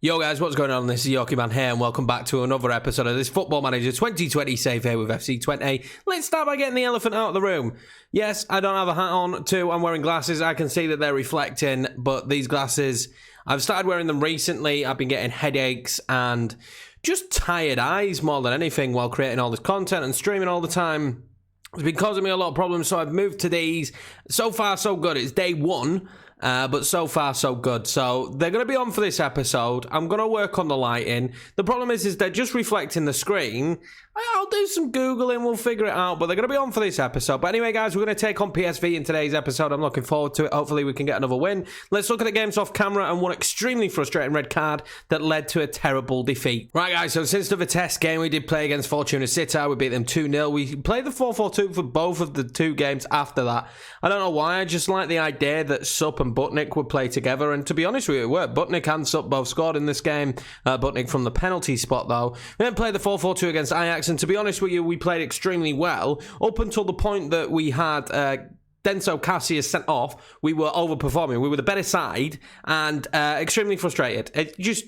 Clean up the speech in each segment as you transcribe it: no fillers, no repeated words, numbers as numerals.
Yo guys, what's going on? This is Yorkie Man here and welcome back to another episode of this Football Manager 2020 save here with FC Twente. Let's start by getting the elephant out of the room. Yes, I don't have a hat on. Two, I'm wearing glasses. I can see that they're reflecting, but these glasses, I've started wearing them recently. I've been getting headaches and just tired eyes more than anything while creating all this content and streaming all the time. It's been causing me a lot of problems, so I've moved to these. So far, so good. It's day one. But so far, so good. So they're going to be on for this episode. I'm going to work on the lighting. The problem is they're just reflecting the screen. I'll do some Googling. We'll figure it out. But they're going to be on for this episode. But anyway, guys, we're going to take on PSV in today's episode. I'm looking forward to it. Hopefully, we can get another win. Let's look at the games off camera and one extremely frustrating red card that led to a terrible defeat. Right, guys, so since the Vitesse game, we did play against Fortuna Sittard. We beat them 2-0. We played the 4-4-2 for both of the two games after that. I don't know why. I just like the idea that Sup and Butnik would play together. And to be honest with you, it worked. Butnik and Sup both scored in this game. Butnik from the penalty spot, though. We then played the 4-4-2 against Ajax. And to be honest with you, we played extremely well up until the point that we had Denso Cassius sent off. We were overperforming. We were the better side and extremely frustrated. It just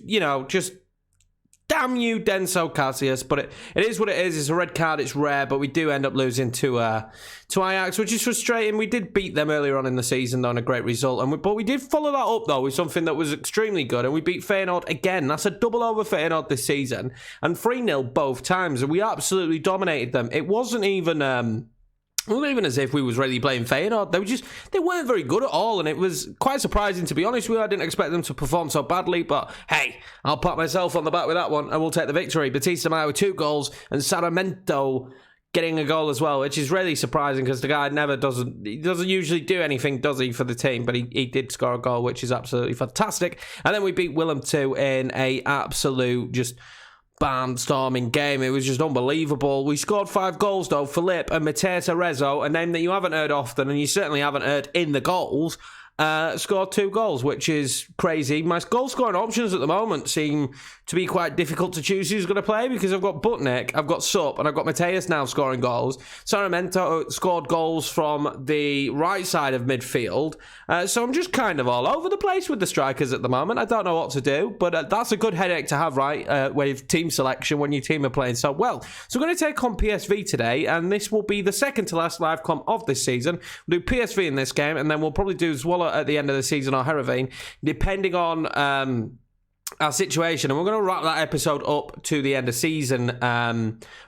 damn you, Denso Cassius. But it is what it is. It's a red card. It's rare, but we do end up losing to Ajax, which is frustrating. We did beat them earlier on in the season on a great result, but we did follow that up though with something that was extremely good, and we beat Feyenoord again. That's a double over Feyenoord this season, and 3-0 both times, and we absolutely dominated them. It wasn't even as if we was really playing Feyenoord. They weren't very good at all, and it was quite surprising, to be honest with you. I didn't expect them to perform so badly, but hey, I'll pat myself on the back with that one, and we'll take the victory. Batista Maya with 2 goals, and Sarmiento getting a goal as well, which is really surprising because the guy doesn't usually do anything, does he, for the team? But he did score a goal, which is absolutely fantastic. And then we beat Willem 2 in a absolute just barnstorming game. It was just unbelievable. We scored 5 goals though. Philippe and Mateus Arezzo, a name that you haven't heard often, and you certainly haven't heard in the goals, scored 2 goals, which is crazy. My goal scoring options at the moment seem to be quite difficult to choose who's going to play, because I've got Butnik, I've got Sup, and I've got Mateus now scoring goals. Sarmiento scored goals from the right side of midfield. So I'm just kind of all over the place with the strikers at the moment. I don't know what to do, but that's a good headache to have, right, with team selection when your team are playing so well. So we're going to take on PSV today, and this will be the second to last live comp of this season. We'll do PSV in this game, and then we'll probably do Zwolle at the end of the season, or Heerenveen, depending on our situation. And we're going to wrap that episode up to the end of season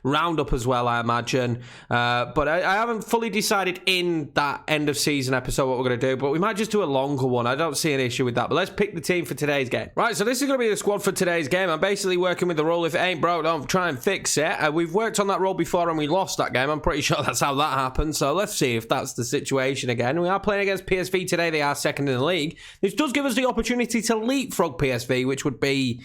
roundup as well, I imagine. But I haven't fully decided in that end of season episode what we're going to do, but we might just do a longer one. I don't see an issue with that. But let's pick the team for today's game. Right, so this is going to be the squad for today's game. I'm basically working with the rule, if it ain't broke, don't try and fix it. We've worked on that role before and we lost that game. I'm pretty sure that's how that happened. So let's see if that's the situation again. We are playing against PSV today. They are second in the league. This does give us the opportunity to leapfrog PSV, which would be,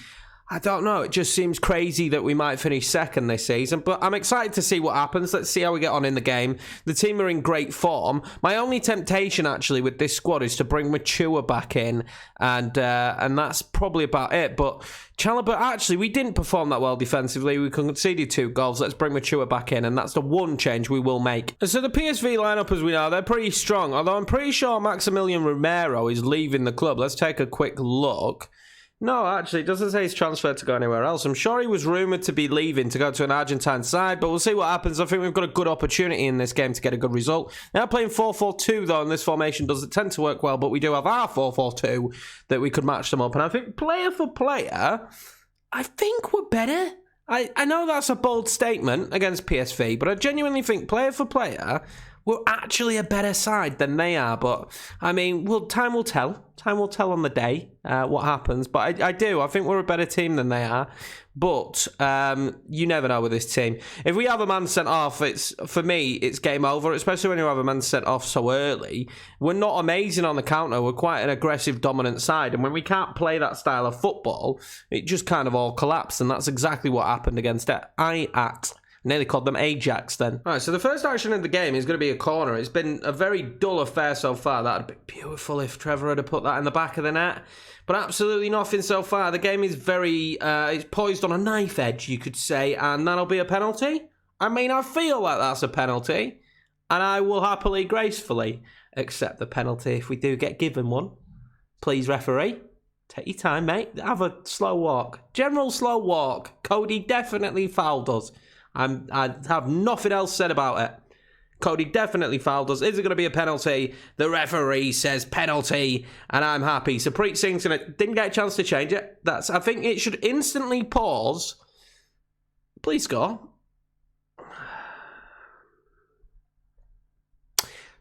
I don't know, it just seems crazy that we might finish second this season, but I'm excited to see what happens. Let's see how we get on in the game. The team are in great form. My only temptation, actually, with this squad is to bring Mature back in, and that's probably about it, but Chalobah, actually, we didn't perform that well defensively. We conceded 2 goals. Let's bring Mature back in, and that's the one change we will make. So the PSV lineup, as we know, they're pretty strong, although I'm pretty sure Maximilian Romero is leaving the club. Let's take a quick look. No, actually, it doesn't say he's transferred to go anywhere else. I'm sure he was rumoured to be leaving to go to an Argentine side, but we'll see what happens. I think we've got a good opportunity in this game to get a good result. They are playing 4-4-2, though, and this formation doesn't tend to work well, but we do have our 4-4-2 that we could match them up. And I think player for player, I think we're better. I know that's a bold statement against PSV, but I genuinely think player for player, we're actually a better side than they are. But, I mean, time will tell. Time will tell on the day what happens. But I think we're a better team than they are. But you never know with this team. If we have a man sent off, for me, it's game over, especially when you have a man sent off so early. We're not amazing on the counter. We're quite an aggressive, dominant side. And when we can't play that style of football, it just kind of all collapsed. And that's exactly what happened against Ajax. Nearly called them Ajax then. Right, so the first action in the game is going to be a corner. It's been a very dull affair so far. That would be beautiful if Trevor had put that in the back of the net. But absolutely nothing so far. The game is very, it's poised on a knife edge, you could say, and that'll be a penalty. I mean, I feel like that's a penalty, and I will happily, gracefully accept the penalty if we do get given one. Please, referee. Take your time, mate. Have a slow walk. General slow walk. Cody definitely fouled us. I have nothing else said about it. Cody definitely fouled us. Is it going to be a penalty? The referee says penalty, and I'm happy. So Preet Singh's didn't get a chance to change it. I think it should instantly pause. Please score.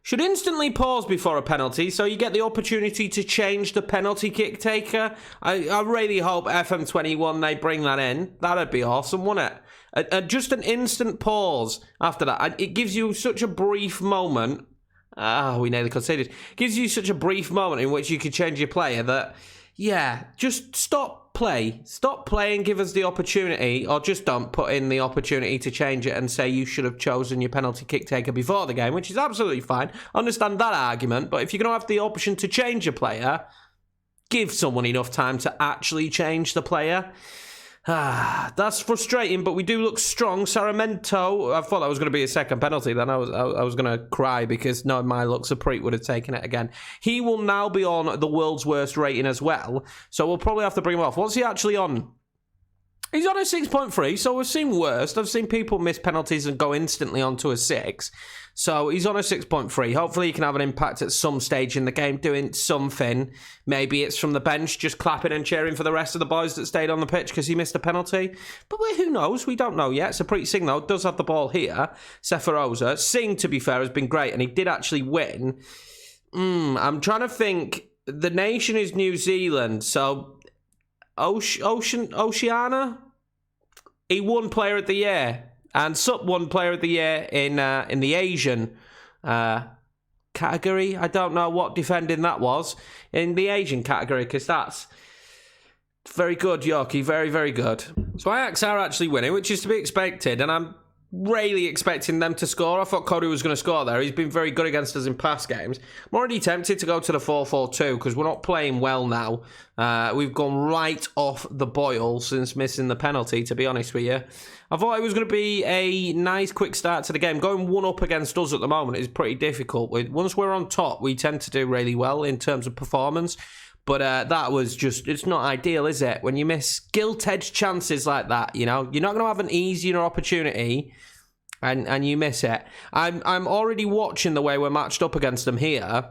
Should instantly pause before a penalty, so you get the opportunity to change the penalty kick taker. I really hope FM21 they bring that in. That'd be awesome, wouldn't it? Just an instant pause after that. It gives you such a brief moment. We nearly conceded. Gives you such a brief moment in which you could change your player that, yeah, just stop play. Stop playing, give us the opportunity, or just don't put in the opportunity to change it and say you should have chosen your penalty kick taker before the game, which is absolutely fine. I understand that argument, but if you're going to have the option to change a player, give someone enough time to actually change the player. That's frustrating, but we do look strong. Saramento, I thought that was going to be a second penalty. Then I was going to cry because knowing my luck, Supreet would have taken it again. He will now be on the world's worst rating as well, so we'll probably have to bring him off. What's he actually on? He's on a 6.3, so we've seen worse. I've seen people miss penalties and go instantly onto a 6. So he's on a 6.3. Hopefully he can have an impact at some stage in the game, doing something. Maybe it's from the bench, just clapping and cheering for the rest of the boys that stayed on the pitch because he missed a penalty. But who knows? We don't know yet. So Preet Singh, though, does have the ball here. Seferoza. Singh, to be fair, has been great, and he did actually win. I'm trying to think. The nation is New Zealand, so Oceania? He won Player of the Year. And Sup won Player of the Year in the Asian category. I don't know what defending that was. In the Asian category, because that's very good, Yorkie. Very, very good. So Ajax are actually winning, which is to be expected. And I'm really expecting them to score. I thought Cody was going to score there. He's been very good against us in past games. I'm already tempted to go to the 4-4-2 because we're not playing well now. We've gone right off the boil since missing the penalty, to be honest with you. I thought it was going to be a nice quick start to the game. Going 1-up against us at the moment is pretty difficult. Once we're on top, we tend to do really well in terms of performance. But that was just, it's not ideal, is it? When you miss gilt-edged chances like that, you know, you're not going to have an easier opportunity and you miss it. I'm already watching the way we're matched up against them here,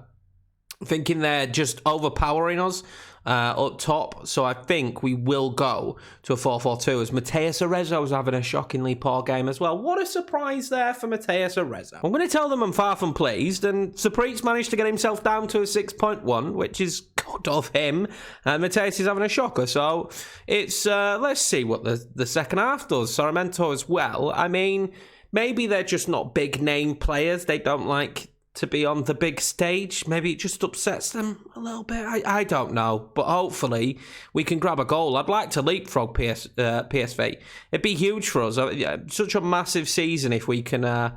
thinking they're just overpowering us up top. So I think we will go to a 4-4-2 as Mateus Arezzo's having a shockingly poor game as well. What a surprise there for Mateus Arezzo. I'm going to tell them I'm far from pleased, and Supreet's managed to get himself down to a 6.1, which is good of him, and Mateus is having a shocker. So it's, let's see what the second half does. Saramento as well. I mean, maybe they're just not big name players. They don't like to be on the big stage. Maybe it just upsets them a little bit. I don't know. But hopefully we can grab a goal. I'd like to leapfrog PSV. It'd be huge for us. Such a massive season if we can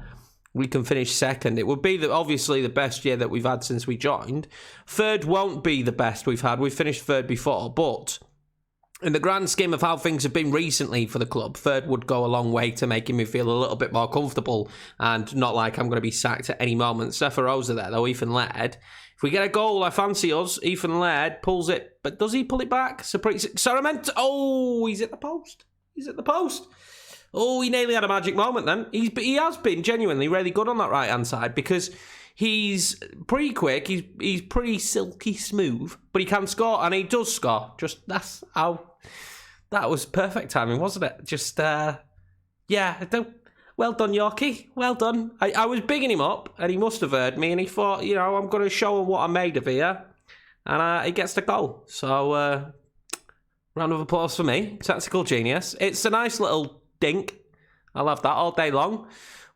finish second. It would be obviously the best year that we've had since we joined. Third won't be the best we've had. We've finished third before, but in the grand scheme of how things have been recently for the club, third would go a long way to making me feel a little bit more comfortable and not like I'm going to be sacked at any moment. Seferoza there, though, Ethan Laird. If we get a goal, I fancy us. Ethan Laird pulls it, but does he pull it back? Saramento. Oh, he's at the post. He's at the post. Oh, he nearly had a magic moment then. He has been genuinely really good on that right-hand side because he's pretty quick, he's pretty silky smooth, but he can score, and he does score. Just, that's how... That was perfect timing, wasn't it? Just, well done, Yorkie. Well done. I was bigging him up, and he must have heard me, and he thought, you know, I'm going to show him what I'm made of here. And he gets the goal. So, round of applause for me. Tactical genius. It's a nice little dink. I'll have that all day long.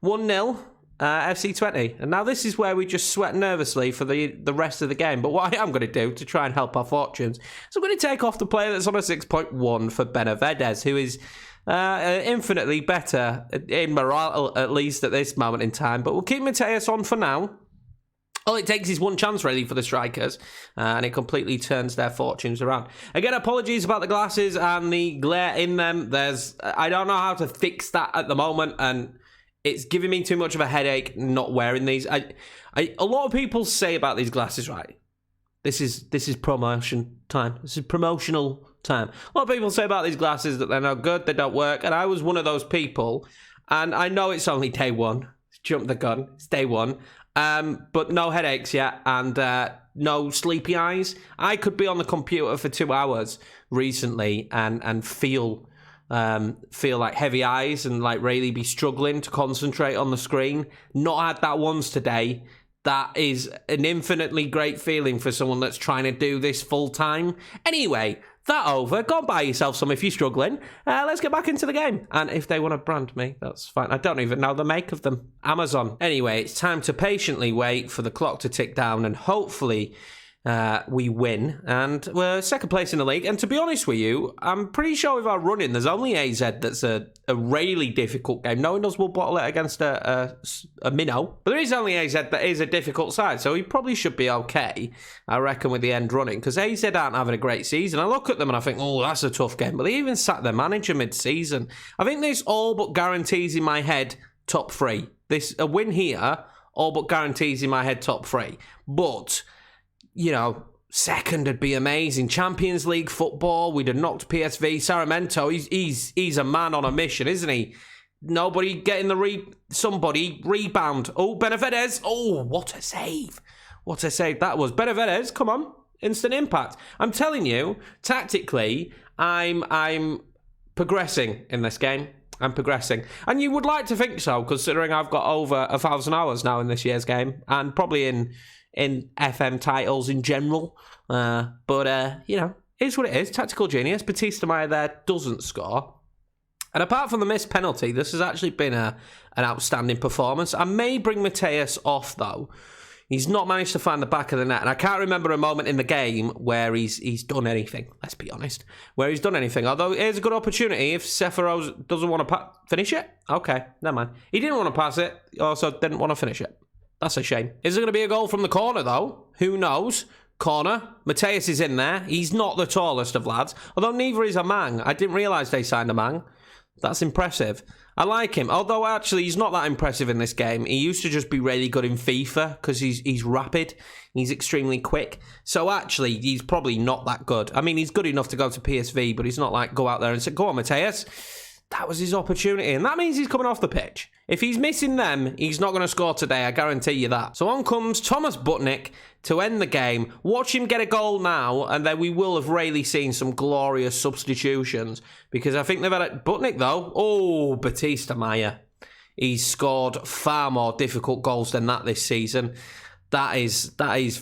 1-0. FC Twente. And now this is where we just sweat nervously for the rest of the game. But what I am going to do to try and help our fortunes is I'm going to take off the player that's on a 6.1 for Benavides, who is infinitely better in morale, at least at this moment in time. But we'll keep Mateus on for now. All it takes is one chance, really, for the strikers, and it completely turns their fortunes around. Again, apologies about the glasses and the glare in them. I don't know how to fix that at the moment, and it's giving me too much of a headache not wearing these. A lot of people say about these glasses, right? This is promotion time. This is promotional time. A lot of people say about these glasses that they're not good, they don't work, and I was one of those people. And I know it's only day one. Jump the gun. It's day one. But no headaches yet, and no sleepy eyes. I could be on the computer for 2 hours recently and feel like heavy eyes and like really be struggling to concentrate on the screen. Not had that once today. That is an infinitely great feeling for someone that's trying to do this full time. Anyway, that over. Go and buy yourself some if you're struggling. Let's get back into the game. And if they want to brand me, that's fine. I don't even know the make of them. Amazon. Anyway, it's time to patiently wait for the clock to tick down and hopefully we win. And we're second place in the league. And to be honest with you, I'm pretty sure with our running, there's only AZ that's a really difficult game. Knowing us, we'll bottle it against a minnow. But there is only AZ that is a difficult side, so he probably should be okay, I reckon, with the end running. Because AZ aren't having a great season. I look at them and I think, oh, that's a tough game. But they even sacked their manager mid-season. I think this all but guarantees in my head top 3. A win here all but guarantees in my head top 3. But you know, second would be amazing. Champions League football, we'd have knocked PSV. Sarmiento, he's a man on a mission, isn't he? Nobody getting somebody rebound. Oh, Benavides. Oh, what a save. What a save that was. Benavides, come on. Instant impact. I'm telling you, tactically, I'm progressing in this game. I'm progressing. And you would like to think so, considering I've got over 1,000 hours now in this year's game, and probably in FM titles in general. But you know, it's what it is. Tactical genius. Batista Maya there doesn't score. And apart from the missed penalty, this has actually been an outstanding performance. I may bring Mateus off, though. He's not managed to find the back of the net. And I can't remember a moment in the game where he's done anything, let's be honest. Where he's done anything. Although, here's a good opportunity. If Sephiroth doesn't want to finish it, okay, never mind. He didn't want to pass it. He also didn't want to finish it. That's a shame. Is there going to be a goal from the corner, though? Who knows? Corner. Mateus is in there. He's not the tallest of lads. Although neither is a Mang. I didn't realise they signed a Mang. That's impressive. I like him. Although, actually, he's not that impressive in this game. He used to just be really good in FIFA because he's rapid. He's extremely quick. So, actually, he's probably not that good. I mean, he's good enough to go to PSV, but he's not like, go out there and say, go on, Mateus. That was his opportunity, and that means he's coming off the pitch. If he's missing them, he's not going to score today, I guarantee you that. So on comes Thomas Butnick to end the game. Watch him get a goal now, and then we will have really seen some glorious substitutions, because I think they've had Butnick, though. Oh, Batista Maya. He's scored far more difficult goals than that this season. That is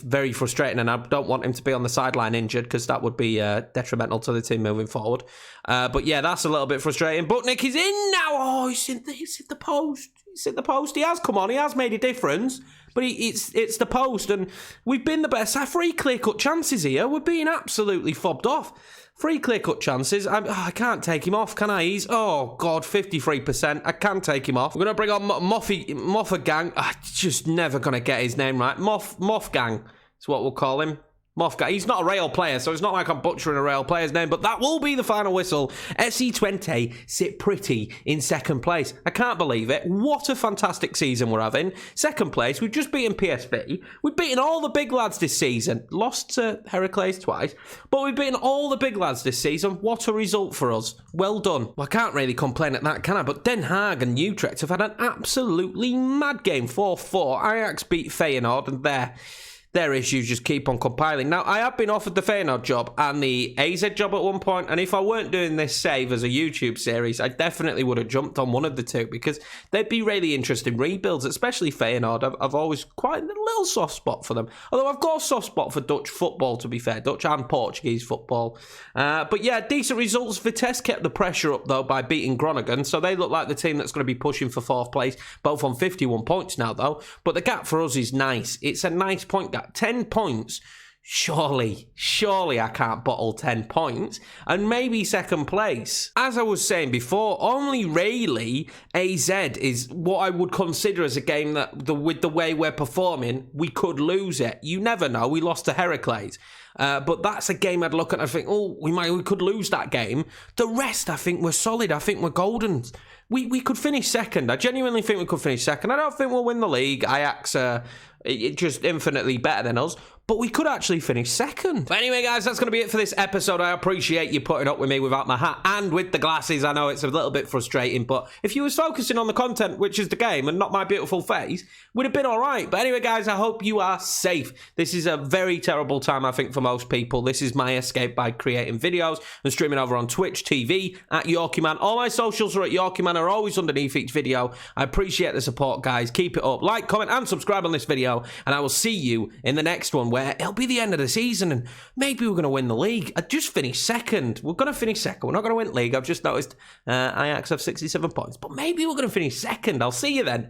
very frustrating, and I don't want him to be on the sideline injured, because that would be detrimental to the team moving forward. But yeah, that's a little bit frustrating. Butnick is in now. Oh, he's in the post. He's in the post. He has come on. He has made a difference. But it's the post, and we've been the best. Our 3 clear-cut chances here. We're being absolutely fobbed off. 3 clear-cut chances. I can't take him off, can I? He's, oh, God, 53%. I can take him off. We're going to bring on Moffagang. I'm just never going to get his name right. Moffagang is what we'll call him. Moffagang. He's not a Real player, so it's not like I'm butchering a Real player's name, but that will be the final whistle. FC Twente sit pretty in second place. I can't believe it. What a fantastic season we're having. Second place, we've just beaten PSV. We've beaten all the big lads this season. Lost to Heracles twice, but we've beaten all the big lads this season. What a result for us. Well done. Well, I can't really complain at that, can I? But Den Haag and Utrecht have had an absolutely mad game. 4-4. Ajax beat Feyenoord, and their issues just keep on compiling. Now, I have been offered the Feyenoord job and the AZ job at one point, and if I weren't doing this save as a YouTube series, I definitely would have jumped on one of the two, because they'd be really interesting rebuilds, especially Feyenoord. I've always quite a little soft spot for them. Although I've got a soft spot for Dutch football, to be fair, Dutch and Portuguese football. But yeah, decent results. Vitesse kept the pressure up, though, by beating Groningen, so they look like the team that's going to be pushing for 4th place, both on 51 points now, though. But the gap for us is nice. It's a nice point gap. 10 points. Surely I can't bottle 10 points and maybe second place. As I was saying before, only really AZ is what I would consider as a game that, with the way we're performing, we could lose it. You never know. We lost to Heracles. But that's a game I'd look at and think, oh, we could lose that game. The rest, I think, we're solid. I think we're golden. We could finish second. I genuinely think we could finish second. I don't think we'll win the league. Ajax are just infinitely better than us. But we could actually finish second. But anyway, guys, that's going to be it for this episode. I appreciate you putting up with me without my hat and with the glasses. I know it's a little bit frustrating, but if you was focusing on the content, which is the game, and not my beautiful face, would have been all right. But anyway, guys, I hope you are safe. This is a very terrible time, I think, for most people. This is my escape by creating videos and streaming over on Twitch TV at YorkieMan. All my socials are at YorkieMan, are always underneath each video. I appreciate the support, guys. Keep it up. Like, comment, and subscribe on this video, and I will see you in the next one, where it'll be the end of the season, and maybe we're going to win the league. I just finished second. We're going to finish second. We're not going to win the league. I've just noticed Ajax have 67 points, but maybe we're going to finish second. I'll see you then.